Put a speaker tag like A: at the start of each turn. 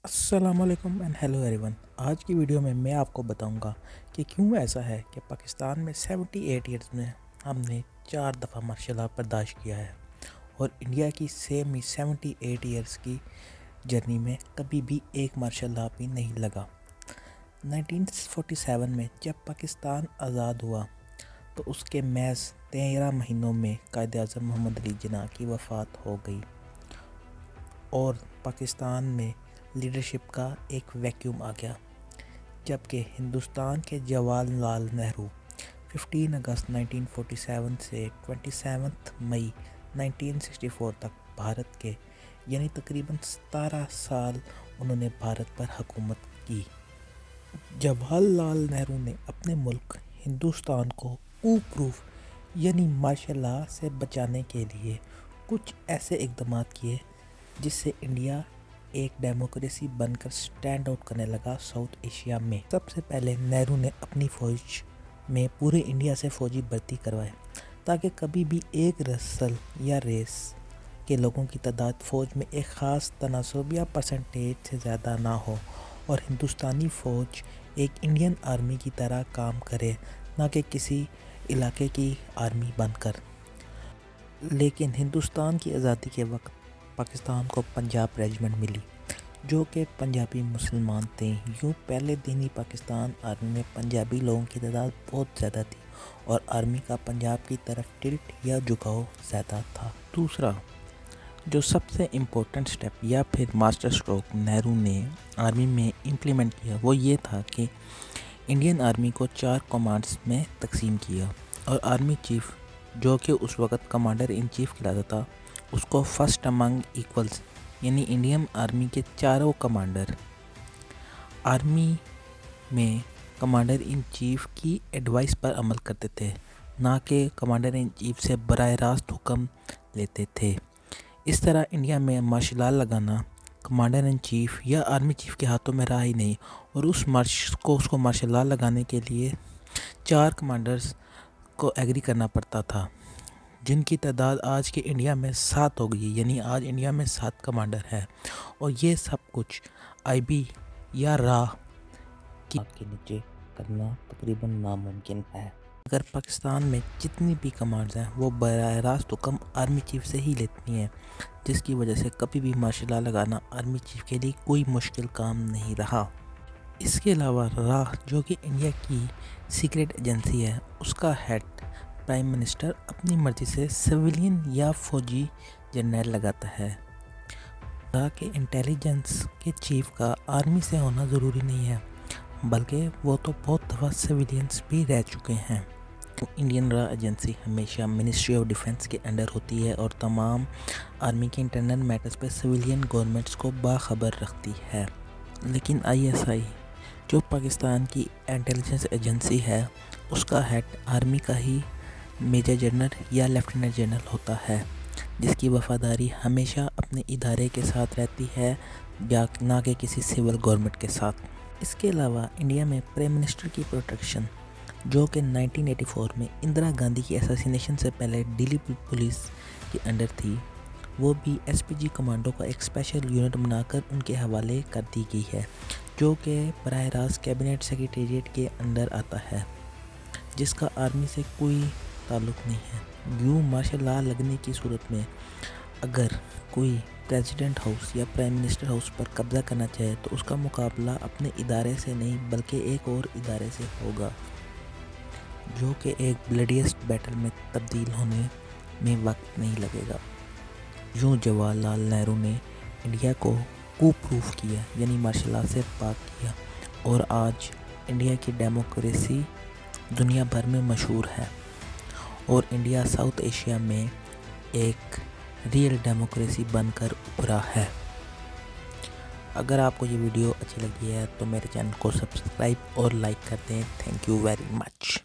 A: السلام علیکم and hello every one. آج کی ویڈیو میں آپ کو بتاؤں گا کہ کیوں ایسا ہے کہ پاکستان میں 78 ایئرز میں ہم نے 4 دفعہ مارشل آرٹ برداشت کیا ہے اور انڈیا کی سیم ہی 78 ایئرز کی جرنی میں کبھی بھی ایک مارشل آرٹ بھی نہیں لگا. 1947 میں جب پاکستان آزاد ہوا تو اس کے محض 13 مہینوں میں قائد اعظم محمد علی جناح کی وفات ہو گئی اور پاکستان میں لیڈرشپ کا ایک ویکیوم آ گیا، جبکہ ہندوستان کے جواہر لال نہرو 15 اگست 1947 سے 27 مئی 1964 تک بھارت کے یعنی تقریباً 17 سال انہوں نے بھارت پر حکومت کی. جواہر لال نہرو نے اپنے ملک ہندوستان کو کو پروف یعنی مارشل لا سے بچانے کے لیے کچھ ایسے اقدامات کیے جس سے انڈیا ایک ڈیموکریسی بن کر سٹینڈ آؤٹ کرنے لگا ساؤتھ ایشیا میں. سب سے پہلے نہرو نے اپنی فوج میں پورے انڈیا سے فوجی بھرتی کروائے تاکہ کبھی بھی ایک رسل یا ریس کے لوگوں کی تعداد فوج میں ایک خاص تناسب یا پرسنٹیج سے زیادہ نہ ہو اور ہندوستانی فوج ایک انڈین آرمی کی طرح کام کرے، نہ کہ کسی علاقے کی آرمی بن کر. لیکن ہندوستان کی آزادی کے وقت پاکستان کو پنجاب ریجمنٹ ملی جو کہ پنجابی مسلمان تھے. یوں پہلے دن ہی پاکستان آرمی میں پنجابی لوگوں کی تعداد بہت زیادہ تھی اور آرمی کا پنجاب کی طرف ٹلٹ یا جھکاؤ زیادہ تھا. دوسرا جو سب سے امپورٹنٹ سٹیپ یا پھر ماسٹر سٹروک نہرو نے آرمی میں امپلیمنٹ کیا وہ یہ تھا کہ انڈین آرمی کو 4 کمانڈز میں تقسیم کیا اور آرمی چیف جو کہ اس وقت کمانڈر ان چیف کہلاتا تھا اس کو فرسٹ امنگ ایکولز یعنی انڈین آرمی کے چاروں کمانڈر آرمی میں کمانڈر ان چیف کی ایڈوائس پر عمل کرتے تھے، نہ کہ کمانڈر ان چیف سے براہ راست حکم لیتے تھے. اس طرح انڈیا میں مارشل لا لگانا کمانڈر ان چیف یا آرمی چیف کے ہاتھوں میں رہا ہی نہیں اور اس کو مارشل لا لگانے کے لیے 4 کمانڈرز کو ایگری کرنا پڑتا تھا، جن کی تعداد آج کے انڈیا میں 7 ہو گئی، یعنی آج انڈیا میں 7 کمانڈر ہیں اور یہ سب کچھ آئی بی یا را کے نیچے کرنا تقریباً ناممکن ہے. اگر پاکستان میں جتنی بھی کمانڈز ہیں وہ براہ راست حکم آرمی چیف سے ہی لیتی ہیں، جس کی وجہ سے کبھی بھی مارشل لا لگانا آرمی چیف کے لیے کوئی مشکل کام نہیں رہا. اس کے علاوہ را جو کہ انڈیا کی سیکرٹ ایجنسی ہے اس کا ہیڈ پرائم منسٹر اپنی مرضی سے سویلین یا فوجی جنرل لگاتا ہے. کہ انٹیلیجنس کے چیف کا آرمی سے ہونا ضروری نہیں ہے بلکہ وہ تو بہت دفعہ سویلینس بھی رہ چکے ہیں. انڈین را ایجنسی ہمیشہ منسٹری آف ڈیفنس کے انڈر ہوتی ہے اور تمام آرمی کے انٹرنل میٹرز پہ سویلین گورنمنٹس کو باخبر رکھتی ہے. لیکن آئی ایس آئی جو پاکستان کی انٹیلیجنس ایجنسی ہے اس کا ہیڈ آرمی کا ہی میجر جنرل یا لیفٹیننٹ جنرل ہوتا ہے، جس کی وفاداری ہمیشہ اپنے ادارے کے ساتھ رہتی ہے یا نہ کہ کسی سول گورنمنٹ کے ساتھ. اس کے علاوہ انڈیا میں پرائم منسٹر کی پروٹیکشن جو کہ 1984 میں اندرا گاندھی کی اساسینیشن سے پہلے دلی پولیس کے انڈر تھی، وہ بھی ایس پی جی کمانڈو کا ایک اسپیشل یونٹ بنا کر ان کے حوالے کر دی گئی ہے جو کہ براہ راست کیبنٹ سیکریٹریٹ کے انڈر آتا ہے، جس کا آرمی سے کوئی تعلق نہیں ہے. یوں مارشل لا لگنے کی صورت میں اگر کوئی پریزیڈنٹ ہاؤس یا پرائم منسٹر ہاؤس پر قبضہ کرنا چاہے تو اس کا مقابلہ اپنے ادارے سے نہیں بلکہ ایک اور ادارے سے ہوگا جو کہ ایک بلڈیسٹ بیٹل میں تبدیل ہونے میں وقت نہیں لگے گا. یوں جواہر لال نہرو نے انڈیا کو پروف کیا یعنی مارشل لا سے پاک کیا اور آج انڈیا کی ڈیموکریسی دنیا بھر میں مشہور ہے اور انڈیا ساؤتھ ایشیا میں ایک ریئل ڈیموکریسی بن کر ابھرا ہے. اگر آپ کو یہ ویڈیو اچھی لگی ہے تو میرے چینل کو سبسکرائب اور لائک کر دیں. Thank you very much.